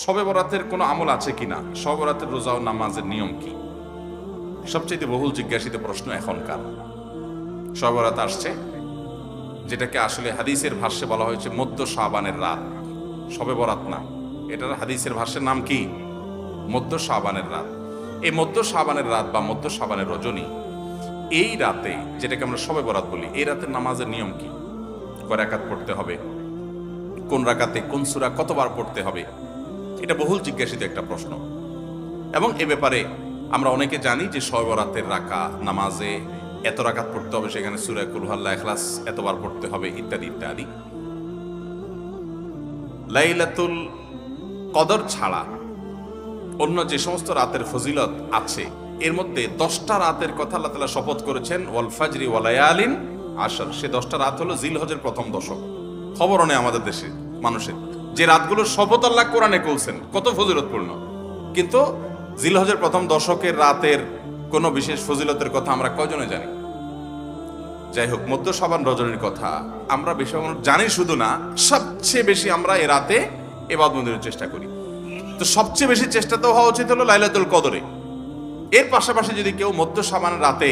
শবে বরাতের কোনো আমল আছে কিনা, শবে বরাতের রোজা ও নামাজের নিয়ম কি, সবচেয়ে বহুল জিজ্ঞাসিত প্রশ্ন এখনকার। শবে বরাত আসছে, যেটাকে আসলে হাদিসের ভাষ্যে বলা হয়েছে মধ্য শাবানের রাত, শবে বরাত না, এটার হাদিসের ভাষ্যের নাম কি? মধ্য শাবানের রাত। এই মধ্য শাবানের রাত বা মধ্য শাবানের রজনী, এই রাতে যেটাকে আমরা শবে বরাত বলি, এই রাতের নামাজের নিয়ম কি? কয় রাকাত পড়তে হবে, কোন রাকাতে কোন সূরা কতবার পড়তে হবে, এটা বহুল জিজ্ঞাসিত একটা প্রশ্ন। এবং এ ব্যাপারে আমরা অনেকে জানি যে শবে বরাতের নামাজে এত রাকাত পড়তে হবে, সেখানে সূরা কুল হুয়াল্লাহ, ইখলাস এতবার পড়তে হবে, ইত্যাদি ইত্যাদি। লাইলাতুল কদর ছাড়া অন্য যে সমস্ত রাতের ফজিলত আছে, এর মধ্যে 10টা রাতের কথা আল্লাহ তাআলা শপথ করেছেন, ওয়াল ফাজরি ওয়া লায়ালিন আশর। সে 10টা রাত হলো জিলহজের প্রথম দশক। খবরও নেই আমাদের দেশে মানুষের, যে রাতগুলোর শপথ আল্লাহ কোরআনে করছেন, কত ফজিলতপূর্ণ, কিন্তু জিলহজের প্রথম দশকের রাতের কোনো বিশেষ ফজিলতের কথা আমরা কয়জনে জানি? যাই হোক, মধ্য শাবান রজনীর কথা আমরা বেশি জানি শুধু না, সবচেয়ে বেশি আমরা এ রাতে ইবাদত বন্দেগীর চেষ্টা করি। তো সবচেয়ে বেশি চেষ্টা তো হওয়া উচিত হলো লাইলাতুল কদরে। এর পাশাপাশি যদি কেউ মধ্য শাবান রাতে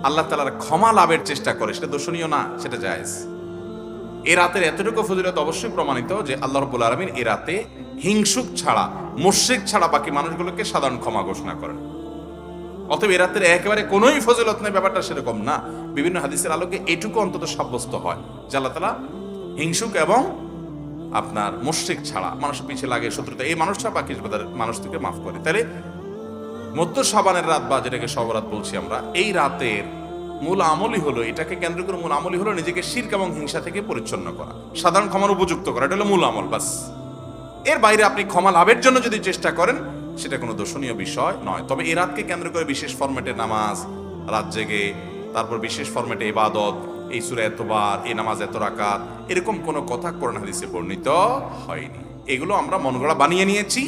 আল্লাহ তাআলার ক্ষমা লাভের চেষ্টা করে, সেটা দর্শনীয় না, সেটা জায়েজ। এ রাতের এতটুকু ফজিলত অবশ্যই প্রমাণিত যে আল্লাহ রাব্বুল আলামিন এ রাতে হিংসুক ছাড়া, মুশরিক ছাড়া বাকি মানুষগুলোকে সাধারণ ক্ষমা ঘোষণা করেন। অতএব এ রাতের একেবারে কোনোই ফজিলত নেই, ব্যাপারটা সেরকম না। বিভিন্ন হাদিসের আলোকে এটুকু অন্তত সাব্যস্ত হয় যে আল্লাহ তাআলা হিংসুক এবং আপনার মুশরিক ছাড়া, মানুষের পিছিয়ে লাগে শত্রুতা, এই মানুষটা বাকি মানুষ থেকে মাফ করে। তাহলে মধ্য শাবানের রাত বা যেটাকে শবে বরাত বলছি আমরা, এই রাতের মূল আমলই হলো, এটাকে কেন্দ্র করে মূল আমলই হলো নিজেকে শিরক এবং হিংসা থেকে পরিচ্ছন্ন করা, সাধারণ ক্ষমার উপযুক্ত করা। এটা হলো মূল আমল, বাস। এর বাইরে আপনি ক্ষমা লাভের জন্য যদি চেষ্টা করেন, সেটা কোনো দর্শনীয় বিষয় নয়। তবে এই রাতকে কেন্দ্র করে বিশেষ ফরম্যাটে নামাজ, রাত জেগে, তারপর বিশেষ ফরম্যাটে ইবাদত, এই সূরা এতবার, এই নামাজ এত রাকাত, এরকম কোনো কথা কোরআন হাদিসে বর্ণিত হয়নি। এগুলো আমরা মনগড়া বানিয়ে নিয়েছি।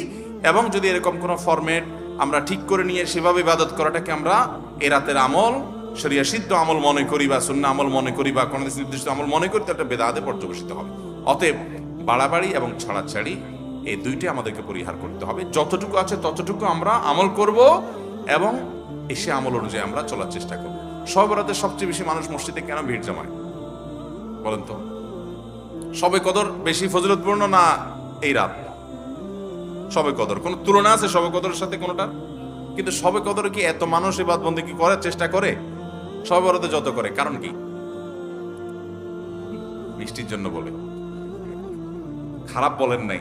এবং যদি এরকম কোনো ফরম্যাট আমরা ঠিক করে নিয়ে সেভাবে ইবাদত করাটাকে আমরা এ রাতের আমল, শরিয়া সিদ্ধ আমল মনে করি বা সুন্নাহ আমল মনে করি বা কোনো নির্দিষ্ট আমল মনে করি, তো একটা বেদাতে পর্যবেসিত হবে। অতএব বাড়াবাড়ি এবং ছাড়াছাড়ি এই দুইটি আমাদেরকে পরিহার করতে হবে। যতটুকু আছে ততটুকু আমরা আমল করব এবং এসে আমল অনুযায়ী আমরা চলার চেষ্টা করব। শবে বরাতে সবচেয়ে বেশি মানুষ মসজিদে কেন ভিড় জমায় বলেন তো? শবে কদর বেশি ফজিলতপূর্ণ না এই রাত? শবে কদর কোনো তুলনা আছে শবে কদরের সাথে কোনোটা? কিন্তু শবে কদরে কি এত মানুষ ইবাদত বন্দেগী করার চেষ্টা করে শবে বরাতে যত করে? কারণ কি? মিষ্টির জন্য বলে, খারাপ বলেন নাই।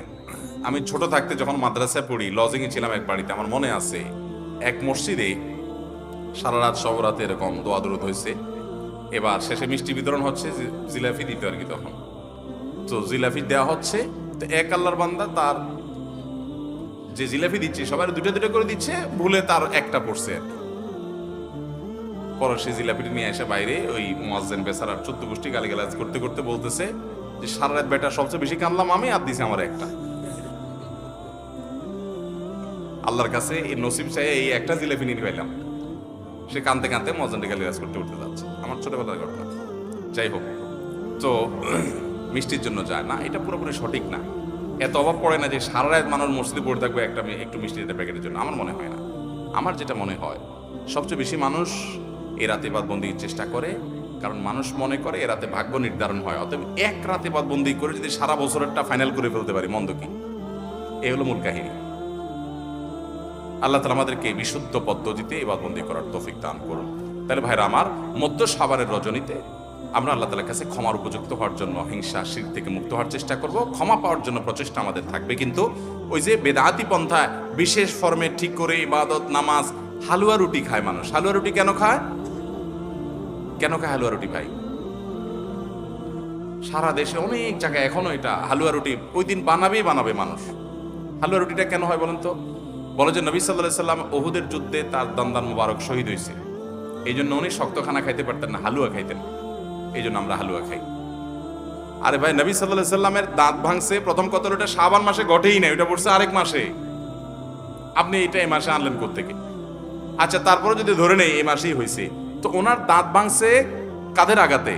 আমি ছোট থাকতে যখন মাদ্রাসায় পড়ি, লজিংয়ে ছিলাম এক বাড়িতে, আমার মনে আছে এক মসজিদে সারা রাত শবে বরাতে এরকম দোয়া দরুদ হয়েছে। এবার শেষে মিষ্টি বিতরণ হচ্ছে, জিলাপি দিতে আর কি, তখন তো জিলাপি দেওয়া হচ্ছে। তো এক আল্লাহর বান্দা তার যে জিলাপি দিচ্ছে, সবাই দুটো দুটো করে দিচ্ছে, ভুলে তার একটা পড়ছে। পরে সে জিলাপিটি নিয়ে এসে বাইরে ওই মুয়াজ্জিন বেচারার 14 গোষ্ঠী গালিগালাজ করতে করতে বলতেছে যে সারা রাত বেটা সবচেয়ে বেশি কানলাম আমি, আর দিছে আমার একটা। আল্লাহর কাছে এই নসিব চাই এই একটা জিলাপি নিয়ে পাইলাম। সে কানতে কানতে মুয়াজ্জিনকে গালিগালাজ করতে করতে যাচ্ছে। আমার ছোটবেলার ঘটনা। যাই হোক, তো মিষ্টির জন্য যায় না, এটা পুরোপুরি সঠিক না। এত অভাব পড়ে না যে সারা রাত মানুষ মসজিদে পড়ে থাকবে একটু মিষ্টির প্যাকেটের জন্য। আমার মনে হয় না। আমার যেটা মনে হয়, সবচেয়ে বেশি মানুষ এ রাতে ইবাদত বন্দেগীর চেষ্টা করে, কারণ মানুষ মনে করে এ রাতে ভাগ্য নির্ধারণ হয়। অতএব এক রাতে ইবাদত বন্দেগী করে যদি সারা বছরেরটা ফাইনাল করে ফেলতে পারি, মন্দ কি? এই হলো মূল কাহিনী। আল্লাহ তাআলা আমাদেরকে বিশুদ্ধ পদ্ধতিতে ইবাদত বন্দেগী করার তৌফিক দান করুন। তাহলে ভাইরা আমার, মধ্য শাবানের রজনীতে আমরা আল্লাহ তাআলার কাছে ক্ষমার উপযুক্ত হওয়ার জন্য, হিংসা শিরক থেকে মুক্ত হওয়ার চেষ্টা করব। ক্ষমা পাওয়ার জন্য প্রচেষ্টা আমাদের থাকবে। কিন্তু ওই যে বেদাতি পন্থায় বিশেষ ফর্মে ঠিক করে ইবাদত, নামাজ, হালুয়া রুটি খায় মানুষ। হালুয়া রুটি কেন খায়? কেন খায় হালুয়া রুটি ভাই? সারা দেশে অনেক জায়গায় এখনো এটা হালুয়া রুটি ওই দিন বানাবে মানুষ। হালুয়া রুটিটা কেন হয় বলেন তো? বলে যে নবী সাল্লাল্লাহু আলাইহি ওয়াসাল্লাম উহুদের যুদ্ধে তার দন্দান মুবারক শহীদ হয়েছে, এই জন্য উনি শক্ত খানা খাইতে পারতেন না, হালুয়া খাইতেন। এই জন্য আমরা হালুয়া খাই। আরে ভাই, নবী সাল্লাল্লাহু আলাইহি সাল্লামের দাঁত ভাঙছে প্রথম কত, ওটা শাবান মাসে ঘটেই না, ওটা পড়ছে আরেক মাসে। আপনি এটা এই মাসে আনলেন কোত্থেকে? আচ্ছা, তারপরে যদি ধরে নেই এই মাসেই হয়েছে, তো ওনার দাঁত ভাঙছে কাদের আঘাতে?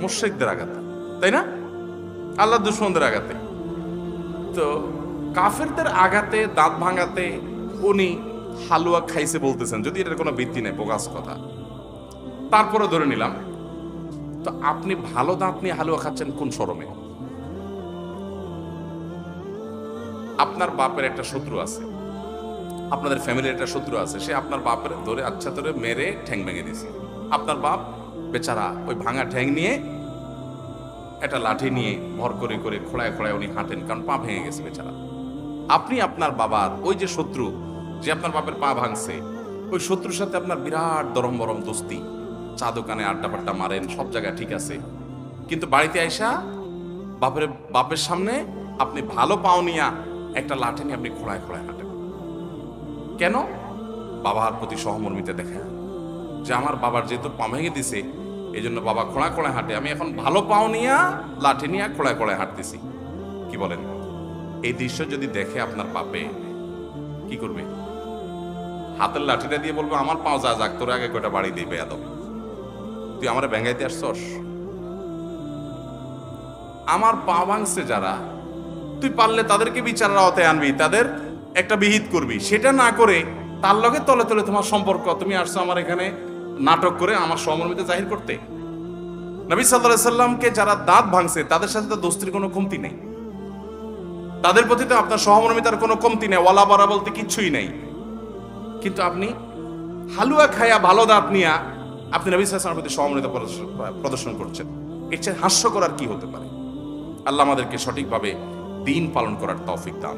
মুশরিকদের আঘাতে, তাই না? আল্লাহর দুশমনদের আঘাতে। তো কাফেরদের আঘাতে, দাঁত ভাঙাতে উনি হালুয়া খাইছে বলতেছেন, যদি এটার কোনো ভিত্তি নেই, বোগাস কথা। তারপরে ধরে নিলাম, তো আপনি ভালো দাঁত নিয়ে হালুয়া খাচ্ছেন কোন শরমে? আপনার বাপের একটা শত্রু আছে, আপনাদের ফ্যামিলির একটা শত্রু আছে, সে আপনার বাপের ধরে আচ্ছা ধরে মেরে ঠ্যাং ভেঙে দিয়েছে। আপনার বাপ বেচারা ওই ভাঙা ঠ্যাং নিয়ে একটা লাঠি নিয়ে ভর করে করে খোড়ায় খোড়ায় উনি হাঁটেন, কারণ পা ভেঙে গেছে বেচারা। আপনি আপনার বাবার ওই যে শত্রু, যে আপনার বাপের পা ভাঙছে, ওই শত্রুর সাথে আপনার বিরাট দরম বরম দোস্তি, চা দোকানে আড্ডা পাড্ডা মারেন, সব জায়গায় ঠিক আছে, কিন্তু বাড়িতে আইসা বাপের সামনে আপনি ভালো পাও নিয়া একটা লাঠি নিয়ে আপনি খোড়ায় খোড়ায় হাঁটেন। কেন? বাবার প্রতি সহমর্মিতা দেখে, যে আমার বাবার যেহেতু পা ভেঙে দিছে, এই জন্য বাবা খোঁড়া খোঁড়ায় হাঁটে, আমি এখন ভালো পাও নিয়া লাঠি নিয়ে খোঁড়ায় খোঁড়ায় হাঁটতেছি। কি বলেন? এই দৃশ্য যদি দেখে আপনার বাপে কি করবে? হাতের লাঠিটা দিয়ে বলবো, আমার পাও যা যাক, তোর আগে কয়টা বাড়ি দিবে এত, তুই আমার ব্যাঙ্গাইতে আসছস? আমার পা ভাঙছে যারা, তুই পারলে তাদেরকে বিচারের আওতায় আনবি, তাদের একটা বিহিত করবি। সেটা না করে তার লগে তলে তলে তোমার সম্পর্ক, তুমি আসছো আমার এখানে নাটক করে আমার সহমর্মিতা জাহির করতে। নবী সাল্লাল্লাহু আলাইহি সাল্লামকে যারা দাঁত ভাঙছে তাদের সাথে তো দোস্তির কোনো কমতি নেই, তাদের প্রতি তো আপনার সহমর্মিতার কোনো কমতি নেই, ওয়ালা বারা বলতে কিচ্ছুই নেই। কিন্তু আপনি হালুয়া খায়া ভালো দাঁত নিয়া আপনি নবী সাল্লাল্লাহু আলাইহি সাল্লামের প্রতি সহমর্মিতা প্রদর্শন করছেন। এর চেয়ে হাস্যকর আর কি হতে পারে? আল্লাহ আমাদেরকে সঠিকভাবে দিন পালন করার তৌফিক দান।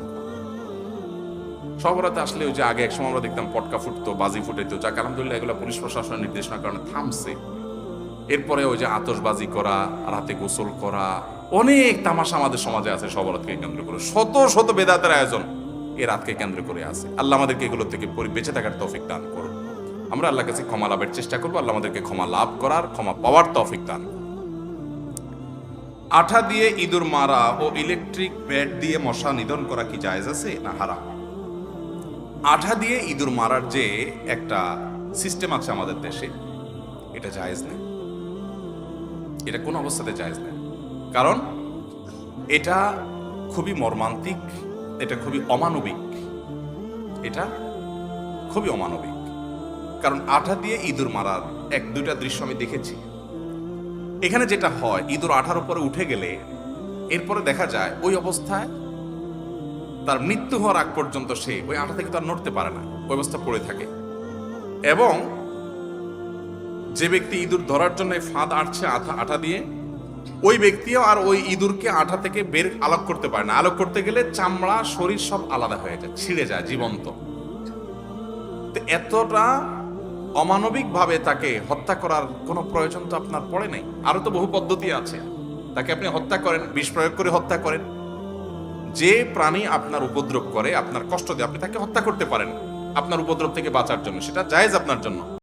সবরাতে আসলে ওই যে আগে এক সময় আমরা দেখতাম পটকা ফুটতো, বাজি ফুটাইতো, যাক আলহামদুলিল্লাহ এগুলো পুলিশ প্রশাসনের নির্দেশনার কারণে থামছে। এরপরে ওই যে আতশবাজি করা, রাতে গোসল করা, অনেক তামাশা আমাদের সমাজে আছে সবরাতকে কেন্দ্র করে, শত শত বেদাতের আয়োজন এই রাতকে কেন্দ্র করে আছে। আল্লাহ আমাদেরকে এগুলো থেকে বেঁচে থাকার তৌফিক দান করুন। আমরা আল্লাহর কাছে ক্ষমা লাভের চেষ্টা করবো, আল্লাহ আমাদেরকে ক্ষমা লাভ করার, ক্ষমা পাওয়ার তৌফিক দান। আঠা দিয়ে ইঁদুর মারা ও ইলেকট্রিক ব্যাট দিয়ে মশা নিধন করা কি জায়েজ আছে না হারাম? আঠা দিয়ে ইঁদুর মারার যে একটা সিস্টেম আছে আমাদের দেশে, এটা জায়েজ নেই, এটা কোন অবস্থাতে জায়েজ নেই। কারণ এটা খুবই মর্মান্তিক, এটা খুবই অমানবিক, এটা খুবই অমানবিক। কারণ আঠা দিয়ে ইঁদুর মারার এক দুইটা দৃশ্য আমি দেখেছি। এখানে যেটা হয়, ইঁদুর আঠার উপরে উঠে গেলে এরপরে দেখা যায় ওই অবস্থায় তার মৃত্যু হওয়ার আগ পর্যন্ত সে ওই আঠা থেকে তার নড়তে পারে না, ওই অবস্থা পড়ে থাকে। এবং যে ব্যক্তি ইঁদুর ধরার জন্য ফাঁদ আটছে আঠা দিয়ে, ওই ব্যক্তিও আর ওই ইঁদুরকে আঠা থেকে বের আলোক করতে পারে না। আলোক করতে গেলে চামড়া, শরীর সব আলাদা হয়ে যায়, ছিঁড়ে যায় জীবন্ত। এতটা অমানবিক ভাবে তাকে হত্যা করার কোনো প্রয়োজন তো আপনার পড়ে নাই। আরো তো বহু পদ্ধতি আছে, তাকে আপনি হত্যা করেন, বিষ প্রয়োগ করে হত্যা করেন। যে প্রাণী আপনার উপদ্রব করে, আপনার কষ্ট দেয়, আপনি তাকে হত্যা করতে পারেন আপনার উপদ্রব থেকে বাঁচার জন্য, সেটা জায়েজ আপনার জন্য।